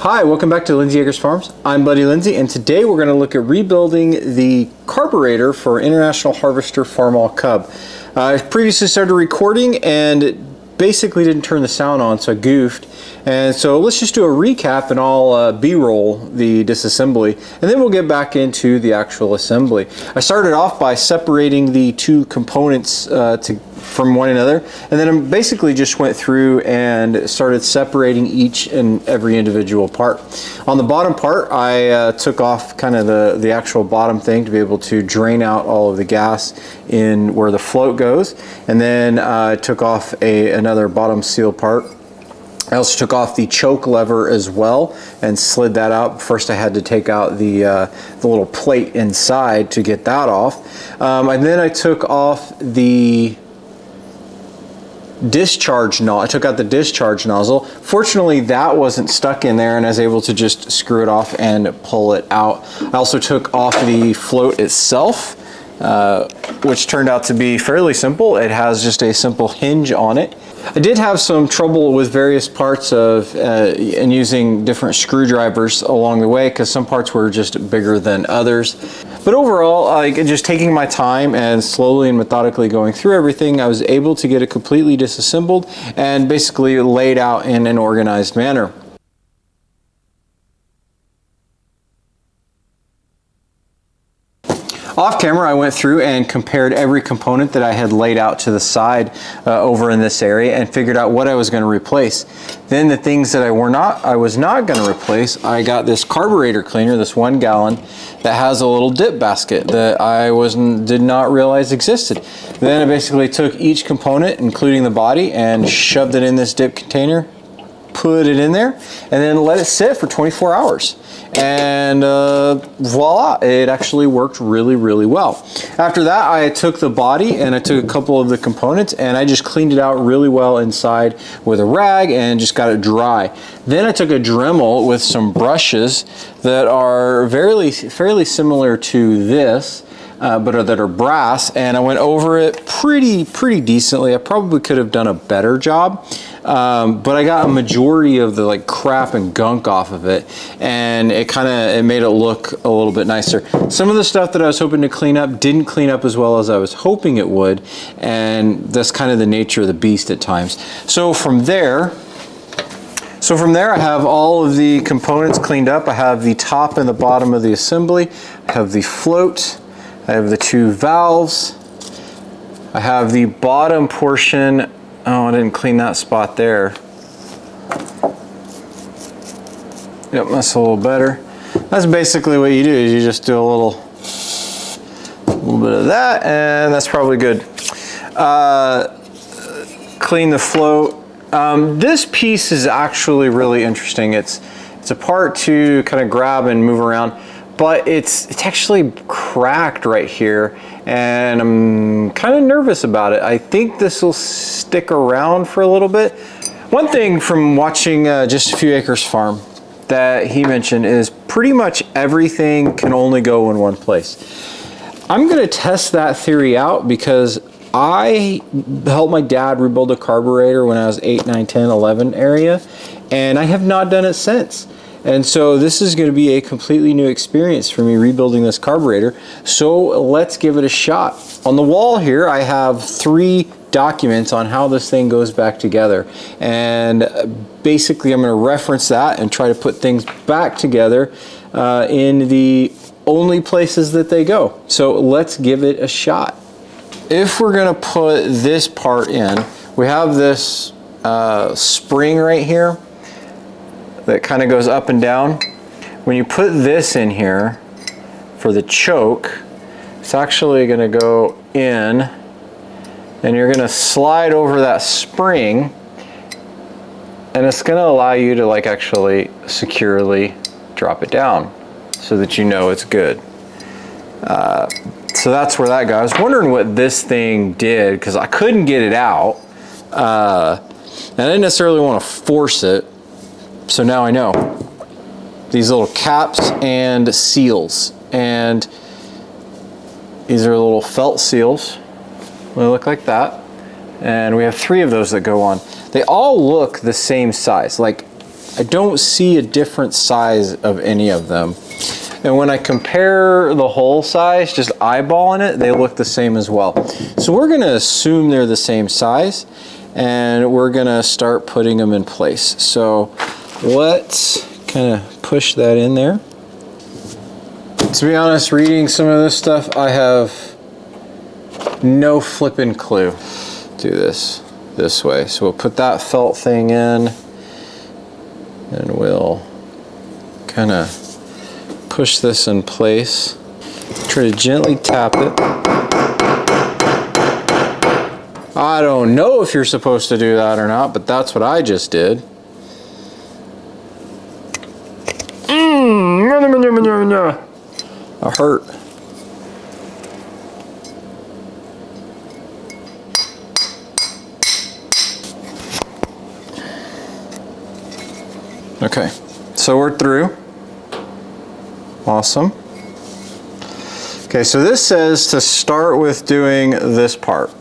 Hi, welcome back to Lindsey Acres Farms. I'm Buddy Lindsey, and today we're going to look at rebuilding the carburetor for International Harvester Farmall Cub. I previously started recording and it basically didn't turn the sound on, so I goofed. And so let's just do a recap and I'll B-roll the disassembly, and then we'll get back into the actual assembly. I started off by separating the two components from one another, and then I basically just went through and started separating each and every individual part. On the bottom part, I took off kind of the actual bottom thing to be able to drain out all of the gas in where the float goes, and then I took off another bottom seal part. I also took off the choke lever as well and slid that out. First I had to take out the little plate inside to get that off. And then I took off the discharge nozzle. I took out the discharge nozzle. Fortunately, that wasn't stuck in there and I was able to just screw it off and pull it out. I also took off the float itself, which turned out to be fairly simple. It has just a simple hinge on it. I did have some trouble with various parts of and using different screwdrivers along the way because some parts were just bigger than others. But overall, just taking my time and slowly and methodically going through everything, I was able to get it completely disassembled and basically laid out in an organized manner. Off camera, I went through and compared every component that I had laid out to the side over in this area and figured out what I was going to replace. Then the things that I was not going to replace, I got this carburetor cleaner, this 1 gallon, that has a little dip basket that I did not realize existed. Then I basically took each component, including the body, and shoved it in this dip container, put it in there, and then let it sit for 24 hours. And voila, it actually worked really well. After that, I took the body and I took a couple of the components and I just cleaned it out really well inside with a rag and just got it dry. Then I took a Dremel with some brushes that are fairly similar to this, but that are brass, and I went over it pretty decently. I probably could have done a better job, but I got a majority of the crap and gunk off of it, and it made it look a little bit nicer. Some of the stuff that I was hoping to clean up didn't clean up as well as I was hoping it would, and that's kind of the nature of the beast at times. So from there, I have all of the components cleaned up. I have the top and the bottom of the assembly. I have the float. I have the 2 valves. I have the bottom portion. Oh, I didn't clean that spot there. Yep, that's a little better. That's basically what you do, is you just do a little bit of that, and that's probably good. Clean the float. This piece is actually really interesting. It's a part to kind of grab and move around, but it's actually cracked right here, and I'm kind of nervous about it. I think this will stick around for a little bit. One thing from watching Just a Few Acres Farm that he mentioned is pretty much everything can only go in one place. I'm going to test that theory out because I helped my dad rebuild a carburetor when I was 8, 9, 10, 11 area, and I have not done it since. And so this is going to be a completely new experience for me rebuilding this carburetor. So let's give it a shot. On the wall here, I have 3 documents on how this thing goes back together. And basically I'm going to reference that and try to put things back together in the only places that they go. So let's give it a shot. If we're going to put this part in, we have this spring right here that kind of goes up and down. When you put this in here for the choke, it's actually going to go in, and you're going to slide over that spring, and it's going to allow you to actually securely drop it down so that you know it's good. So that's where that goes. I was wondering what this thing did because I couldn't get it out, and I didn't necessarily want to force it. So now I know. These little caps and seals, and these are little felt seals. They look like that, and we have 3 of those that go on. They all look the same size. I don't see a different size of any of them. And when I compare the hole size, just eyeballing it, they look the same as well. So we're gonna assume they're the same size, and we're gonna start putting them in place. So let's kind of push that in there. To be honest, reading some of this stuff, I have no flipping clue. Do this way. So we'll put that felt thing in, and we'll kind of push this in place. Try to gently tap it. I don't know if you're supposed to do that or not, but that's what I just did. I hurt. Okay, so we're through. Awesome. Okay, so this says to start with doing this part.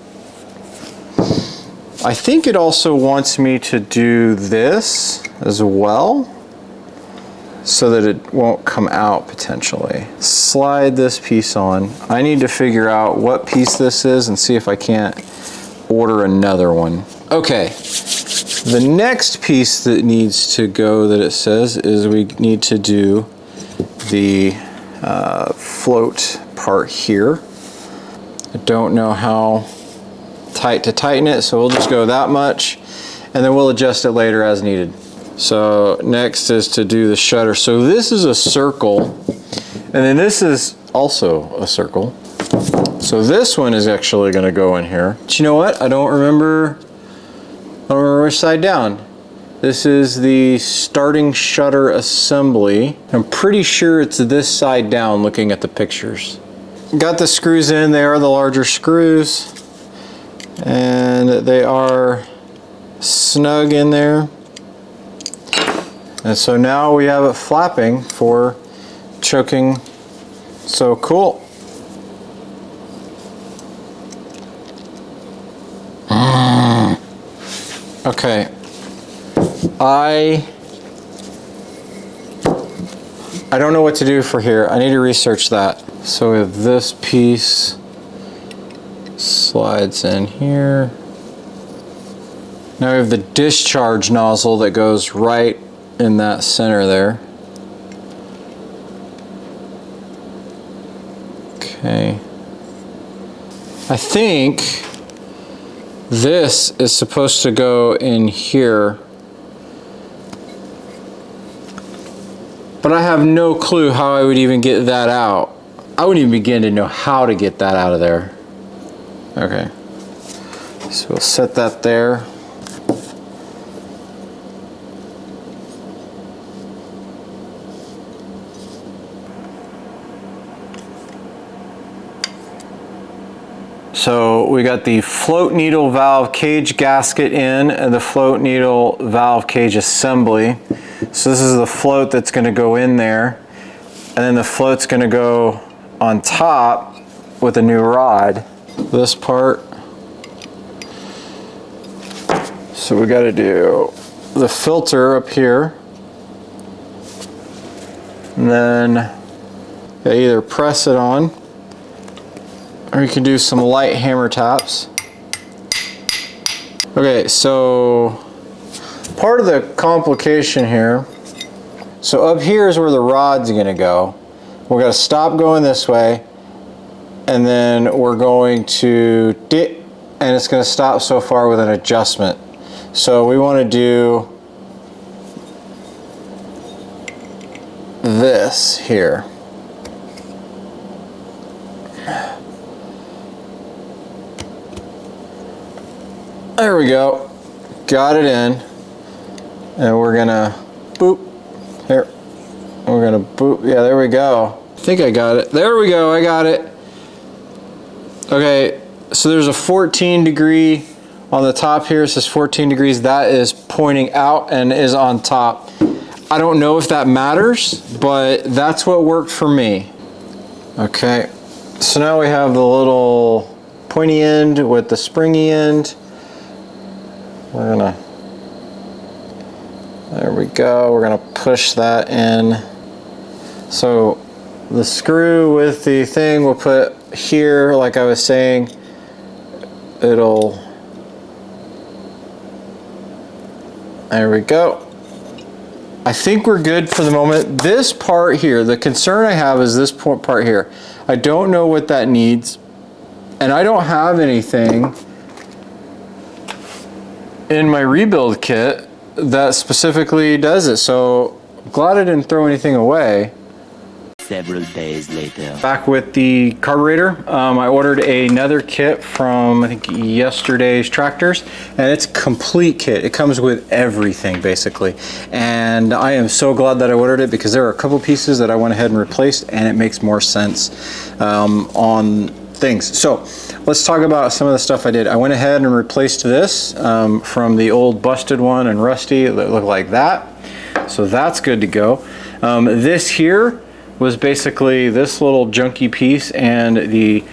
I think it also wants me to do this as well, so that it won't come out potentially. Slide this piece on. I need to figure out what piece this is and see if I can't order another one. Okay, the next piece that needs to go that it says is we need to do the float part here. I don't know how tight to tighten it, so we'll just go that much, and then we'll adjust it later as needed. So next is to do the shutter. So this is a circle, and then this is also a circle. So this one is actually going to go in here. But you know what? I don't remember which side down. This is the starting shutter assembly. I'm pretty sure it's this side down looking at the pictures. Got the screws in. They are the larger screws, and they are snug in there. And so now we have it flapping for choking. So cool. Okay. I don't know what to do for here. I need to research that. So we have this piece slides in here. Now we have the discharge nozzle that goes right in that center there. Okay. I think this is supposed to go in here, but I have no clue how I would even get that out. I wouldn't even begin to know how to get that out of there. Okay, so we'll set that there. So we got the float needle valve cage gasket in and the float needle valve cage assembly. So this is the float that's going to go in there, and then the float's going to go on top with a new rod. This part. So we got to do the filter up here, and then either press it on, or you can do some light hammer taps. Okay, so part of the complication here, so up here is where the rod's gonna go. We're gonna stop going this way, and then we're going to dip, and it's gonna stop so far with an adjustment. So we wanna do this here. There we go. Got it in. And we're gonna boop. Here. We're gonna boop. Yeah, there we go. I think I got it. There we go. I got it. Okay, so there's a 14 degree on the top here. It says 14 degrees. That is pointing out and is on top. I don't know if that matters, but that's what worked for me. Okay, so now we have the little pointy end with the springy end. We're gonna, There we go. We're gonna push that in. So the screw with the thing we'll put here, like I was saying, there we go. I think we're good for the moment. This part here, the concern I have is this part here. I don't know what that needs, and I don't have anything in my rebuild kit that specifically does it, so I'm glad I didn't throw anything away. Several days later. Back with the carburetor, I ordered another kit from I think yesterday's Tractors, and it's a complete kit. It comes with everything basically, and I am so glad that I ordered it because there are a couple pieces that I went ahead and replaced, and it makes more sense on things. So let's talk about some of the stuff I did. I went ahead and replaced this from the old busted one and rusty. It looked like that, so that's good to go. This here was basically this little junky piece, and the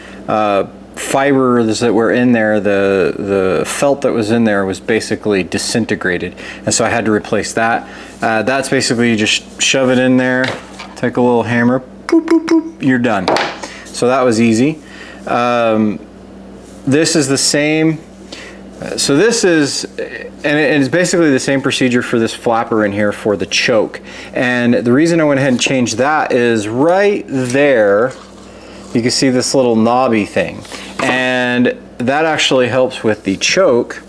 fibers that were in there, the felt that was in there was basically disintegrated, and so I had to replace that. That's basically just shove it in there, take a little hammer, boop, boop, boop, you're done. So that was easy. This is the same. So this is, and it's basically the same procedure for this flapper in here for the choke. And the reason I went ahead and changed that is right there, you can see this little knobby thing. And that actually helps with the choke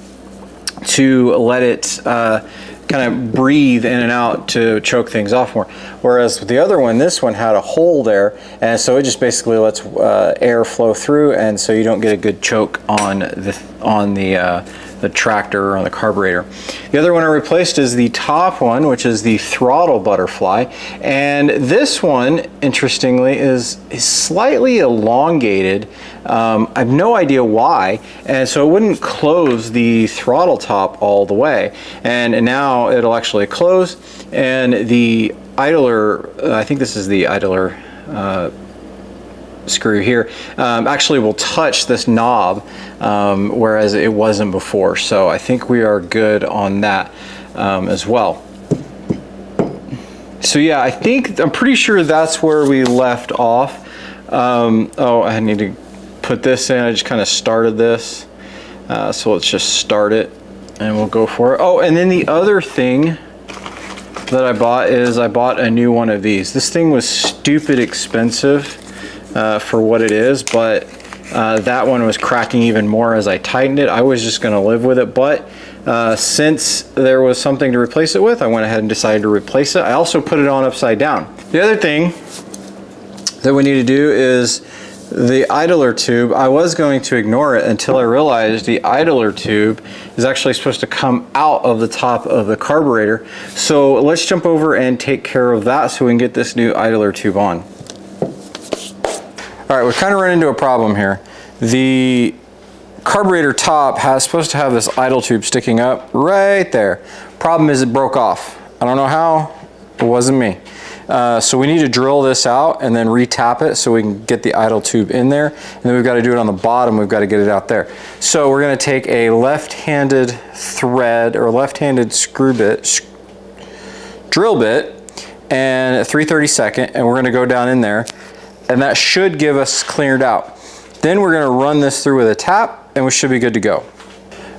to let it kind of breathe in and out to choke things off more. Whereas with the other one, this one had a hole there, and so it just basically lets air flow through, and so you don't get a good choke on the tractor or on the carburetor. The other one I replaced is the top one, which is the throttle butterfly, and this one, interestingly, is slightly elongated. I have no idea why, and so it wouldn't close the throttle top all the way, and now it'll actually close, and the idler, I think this is the idler screw here, actually will touch this knob, whereas it wasn't before. So I think we are good on that as well. So yeah, I'm pretty sure that's where we left off. Oh, I need to put this in. I just kind of started this. So let's just start it and we'll go for it. Oh, and then the other thing that I bought is I bought a new one of these. This thing was stupid expensive for what it is, but that one was cracking even more as I tightened it. I was just going to live with it, but since there was something to replace it with, I went ahead and decided to replace it. I also put it on upside down. The other thing that we need to do is the idler tube. I was going to ignore it until I realized the idler tube is actually supposed to come out of the top of the carburetor. So let's jump over and take care of that so we can get this new idler tube on. All right, we've kind of run into a problem here. The carburetor top is supposed to have this idle tube sticking up right there. Problem is it broke off. I don't know how, it wasn't me. So we need to drill this out and then re-tap it so we can get the idle tube in there. And then we've got to do it on the bottom, we've got to get it out there. So we're going to take a left-handed thread or left-handed screw bit, drill bit, and a 3/32, and we're going to go down in there, and that should give us cleared out. Then we're going to run this through with a tap and we should be good to go.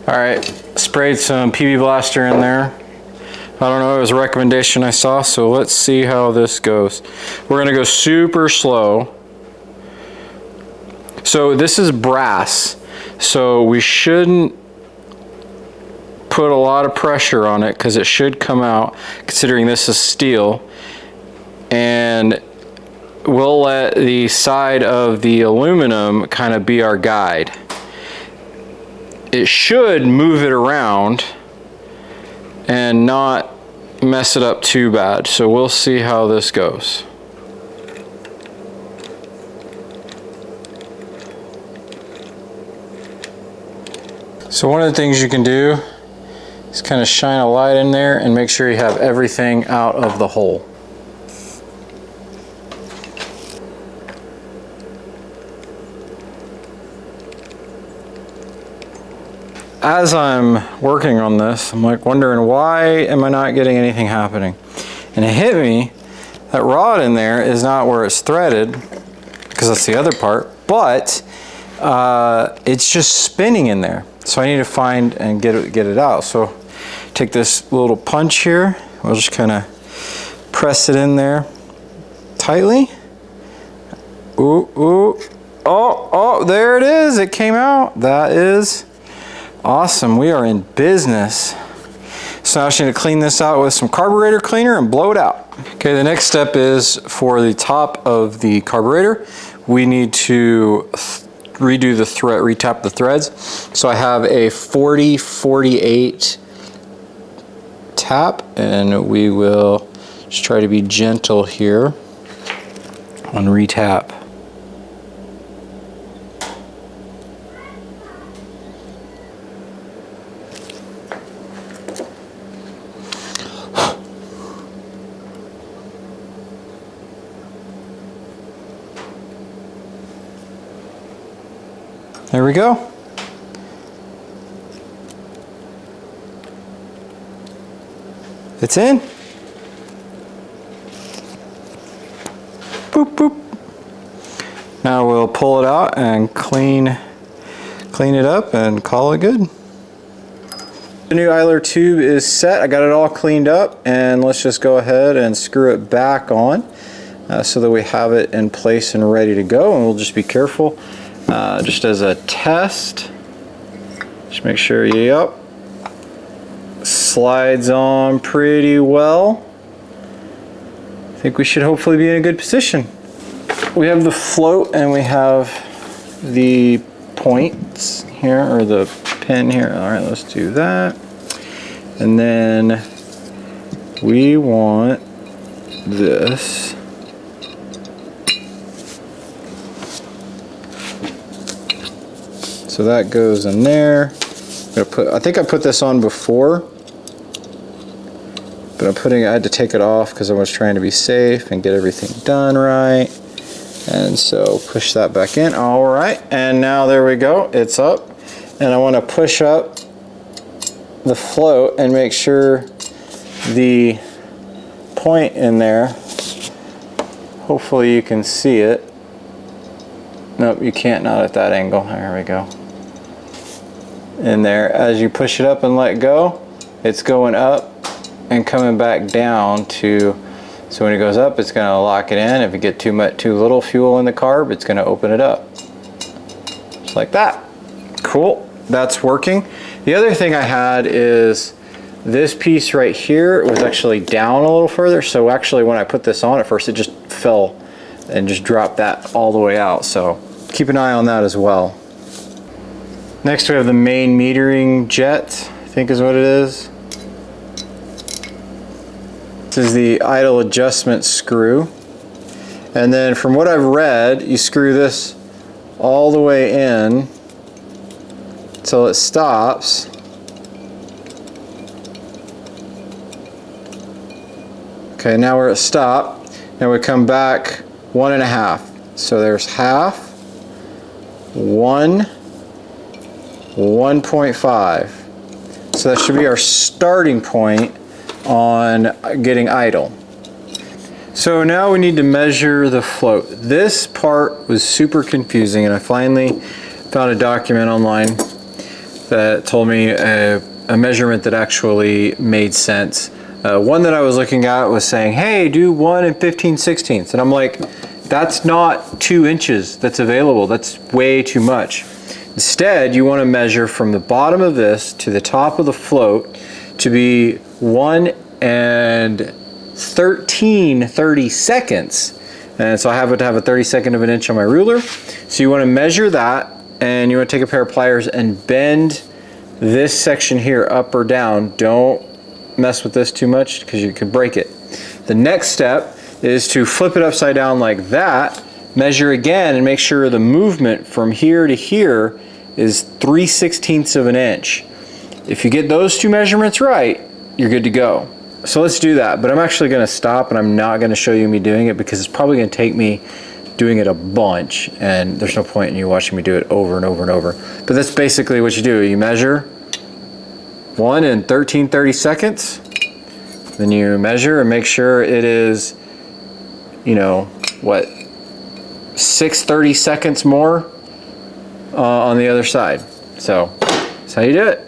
All right, sprayed some PB Blaster in there. I don't know, it was a recommendation I saw, so let's see how this goes. We're gonna go super slow. So this is brass, so we shouldn't put a lot of pressure on it because it should come out, considering this is steel. And we'll let the side of the aluminum kind of be our guide. It should move it around and not mess it up too bad. So we'll see how this goes. So one of the things you can do is kind of shine a light in there and make sure you have everything out of the hole. as I'm working on this, I'm like wondering, why am I not getting anything happening? And it hit me, that rod in there is not where it's threaded, because that's the other part, but it's just spinning in there. So I need to find and get it out. So take this little punch here, we'll just kind of press it in there tightly. Ooh, ooh, oh, there it is, it came out. That is awesome, we are in business. So now I just need to clean this out with some carburetor cleaner and blow it out. Okay, the next step is for the top of the carburetor, we need to redo the thread, retap the threads. So I have a 40-48 tap, and we will just try to be gentle here on retap. There we go. It's in. Boop, boop. Now we'll pull it out and clean it up and call it good. The new idler tube is set. I got it all cleaned up, and let's just go ahead and screw it back on so that we have it in place and ready to go. And we'll just be careful. Just as a test, just make sure, yep, slides on pretty well. I think we should hopefully be in a good position. We have the float and we have the points here, or the pin here. All right, let's do that. And then we want this. So that goes in there. I think I put this on before, but I had to take it off because I was trying to be safe and get everything done right. And so push that back in. All right, and now there we go, it's up. And I want to push up the float and make sure the point in there, hopefully you can see it. Nope, you can't, not at that angle. There we go. In there, as you push it up and let go, it's going up and coming back down to, so when it goes up, it's going to lock it in. If you get too little fuel in the carb, it's going to open it up. Just like that. Cool, that's working. The other thing I had is this piece right here was actually down a little further. So actually when I put this on at first, it just fell and just dropped that all the way out. So keep an eye on that as well. Next we have the main metering jet, I think is what it is. This is the idle adjustment screw. And then from what I've read, you screw this all the way in till it stops. Okay, now we're at stop. Now we come back 1.5. So there's half, 1, 1.5. So that should be our starting point on getting idle. So now we need to measure the float. This part was super confusing, and I finally found a document online that told me a measurement that actually made sense. One that I was looking at was saying, hey, do 1 15/16. And I'm like, that's not 2 inches that's available. That's way too much. Instead, you want to measure from the bottom of this to the top of the float to be 1 13/32. And so I have to have a 32nd of an inch on my ruler. So you want to measure that, and you want to take a pair of pliers and bend this section here up or down. Don't mess with this too much because you could break it. The next step is to flip it upside down like that, measure again, and make sure the movement from here to here is 3/16 of an inch. If you get those 2 measurements right, you're good to go. So let's do that, but I'm actually going to stop, and I'm not going to show you me doing it because it's probably going to take me doing it a bunch, and there's no point in you watching me do it over and over and over. But that's basically what you do. You measure, 1 in 13/32. Then you measure and make sure it is, you know, what, 6/32 more on the other side. So that's how you do it.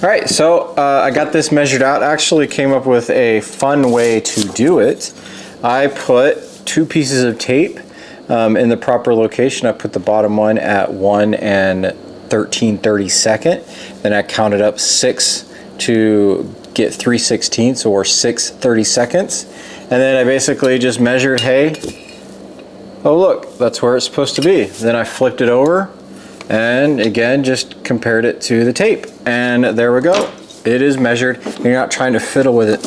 All right, so I got this measured out. Actually came up with a fun way to do it. I put 2 pieces of tape in the proper location. I put the bottom one at 1 and 13/32. Then I counted up 6 to get 3/16 or 6/32. And then I basically just measured, hey, oh look, that's where it's supposed to be. Then I flipped it over and again just compared it to the tape, and there we go. It is measured. You're not trying to fiddle with it.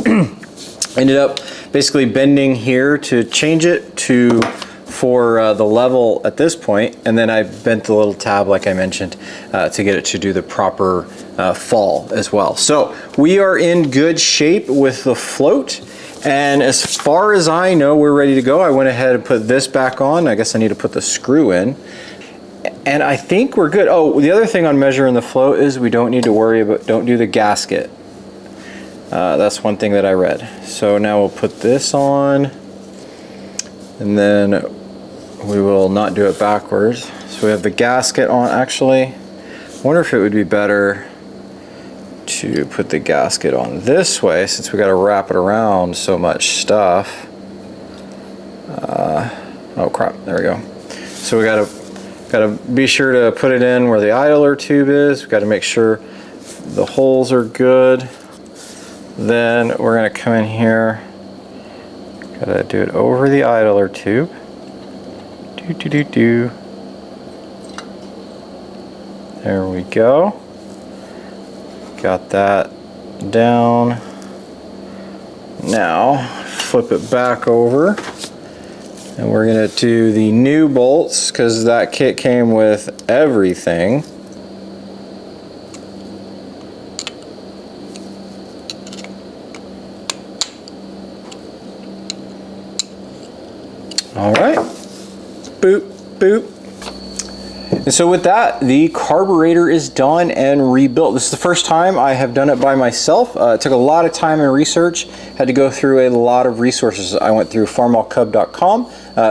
Ended up basically bending here to change it to for the level at this point, and then I bent the little tab like I mentioned to get it to do the proper fall as well. So we are in good shape with the float, and as far as I know, we're ready to go. I went ahead and put this back on. I guess I need to put the screw in, and I think we're good. Oh, the other thing on measuring the float is we don't need to worry about, don't do the gasket. That's one thing that I read. So now we'll put this on, and then we will not do it backwards. So we have the gasket on. Actually, I wonder if it would be better to put the gasket on this way, since we got to wrap it around so much stuff. Oh crap, there we go. So we gotta be sure to put it in where the idler tube is. We got to make sure the holes are good. Then we're gonna come in here, gotta do it over the idler tube. There we go. Got that down. Now flip it back over, and we're gonna do the new bolts because that kit came with everything. All right, boop, boop. And so with that, the carburetor is done and rebuilt. This is the first time I have done it by myself. It took a lot of time and research. Had to go through a lot of resources. I went through farmallcub.com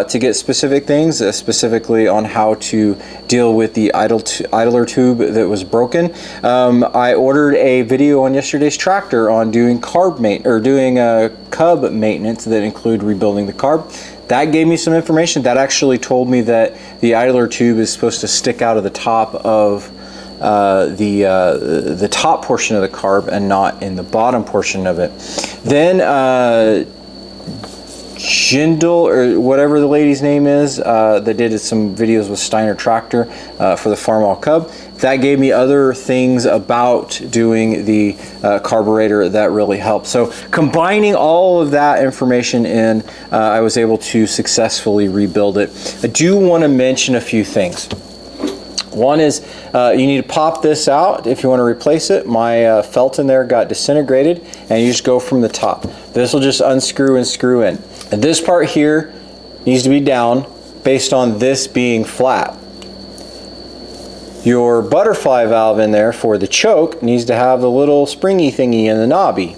to get specific things, specifically on how to deal with the idler tube that was broken. I ordered a video on yesterday's tractor on doing Cub maintenance that include rebuilding the carb. That gave me some information. That actually told me that the idler tube is supposed to stick out of the top of the top portion of the carb and not in the bottom portion of it. Then Jindal, or whatever the lady's name is, that did some videos with Steiner Tractor for the Farmall Cub. That gave me other things about doing the carburetor that really helped. So combining all of that information in, I was able to successfully rebuild it. I do want to mention a few things. One is you need to pop this out if you want to replace it. My felt in there got disintegrated, and you just go from the top. This will just unscrew and screw in. And this part here needs to be down based on this being flat. Your butterfly valve in there for the choke needs to have the little springy thingy in the knobby.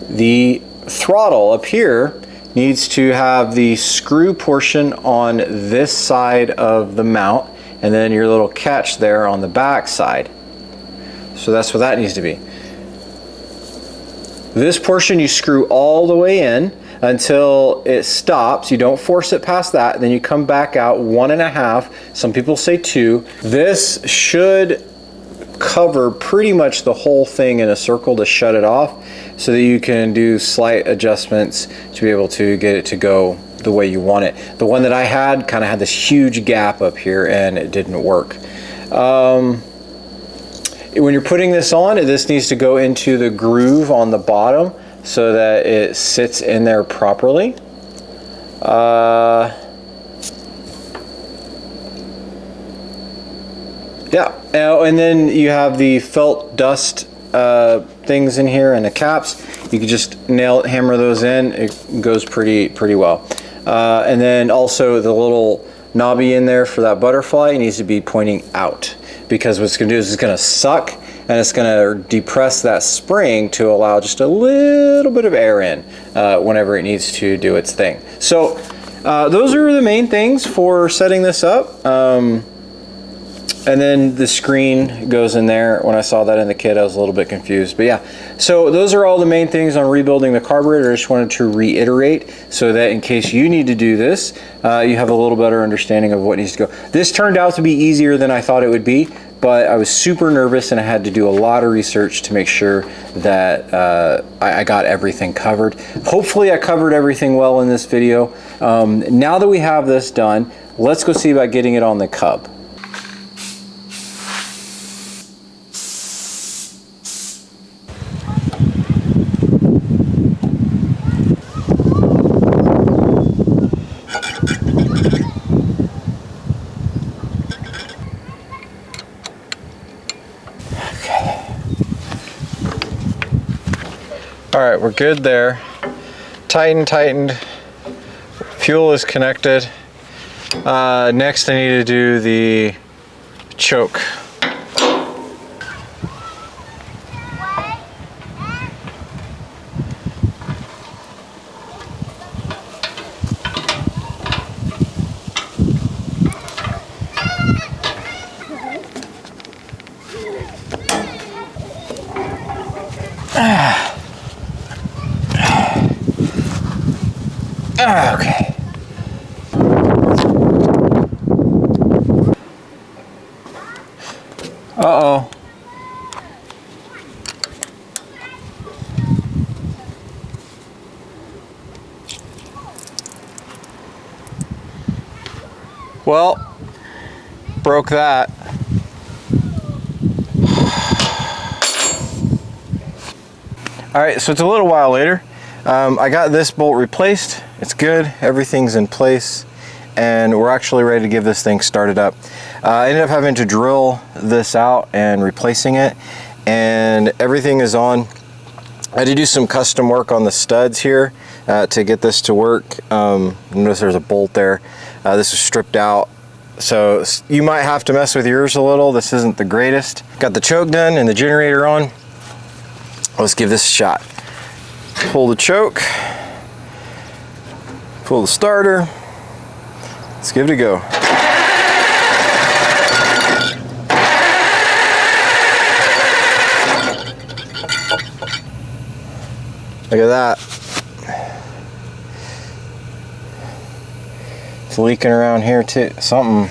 The throttle up here needs to have the screw portion on this side of the mount, and then your little catch there on the back side. So that's what that needs to be. This portion you screw all the way in until it stops. You don't force it past that. Then you come back out 1.5. Some people say 2. This should cover pretty much the whole thing in a circle to shut it off, so that you can do slight adjustments to be able to get it to go the way you want it. The one that I had kind of had this huge gap up here, and it didn't work. When you're putting this on, this needs to go into the groove on the bottom so that it sits in there properly. Yeah, and then you have the felt dust things in here and the caps. You can just hammer those in. It goes pretty well. And then also the little knobby in there for that butterfly needs to be pointing out, because what it's going to do is it's going to suck and it's gonna depress that spring to allow just a little bit of air in whenever it needs to do its thing. So those are the main things for setting this up. And then the screen goes in there. When I saw that in the kit, I was a little bit confused. But yeah, so those are all the main things on rebuilding the carburetor. I just wanted to reiterate so that in case you need to do this, you have a little better understanding of what needs to go. This turned out to be easier than I thought it would be, but I was super nervous and I had to do a lot of research to make sure that I got everything covered. Hopefully I covered everything well in this video. Now that we have this done, let's go see about getting it on the Cub. All right, we're good there. Tightened. Fuel is connected. Next I need to do the choke. Okay. Uh-oh. Well, broke that. All right, so it's a little while later. I got this bolt replaced. It's good, everything's in place, and we're actually ready to give this thing started up. I ended up having to drill this out and replacing it, and everything is on. I had to do some custom work on the studs here to get this to work. Notice there's a bolt there. This was stripped out, so you might have to mess with yours a little. This isn't the greatest. Got the choke done and the generator on. Let's give this a shot. Pull the choke, pull the starter. Let's give it a go. Look at that. It's leaking around here too, something.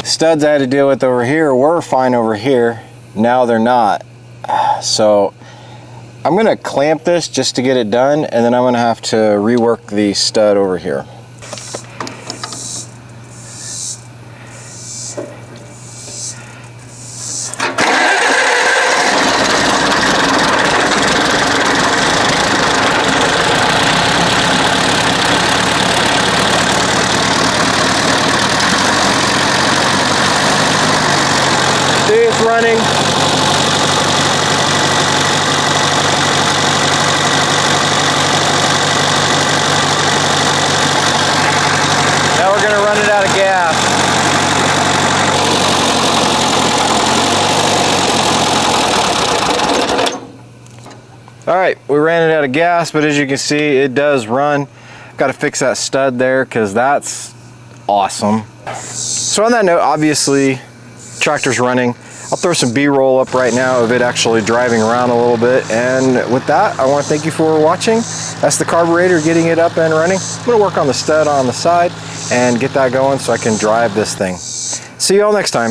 Studs I had to deal with over here were fine over here. Now they're not. So I'm gonna clamp this just to get it done, and then I'm gonna have to rework the stud over here. See, it's running. Now we're gonna run it out of gas. All right, we ran it out of gas, but as you can see, it does run. Got to fix that stud there because that's awesome. So on that note, obviously, tractor's running. I'll throw some B-roll up right now of it actually driving around a little bit. And with that, I want to thank you for watching. That's the carburetor, getting it up and running. I'm going to work on the stud on the side and get that going so I can drive this thing. See you all next time.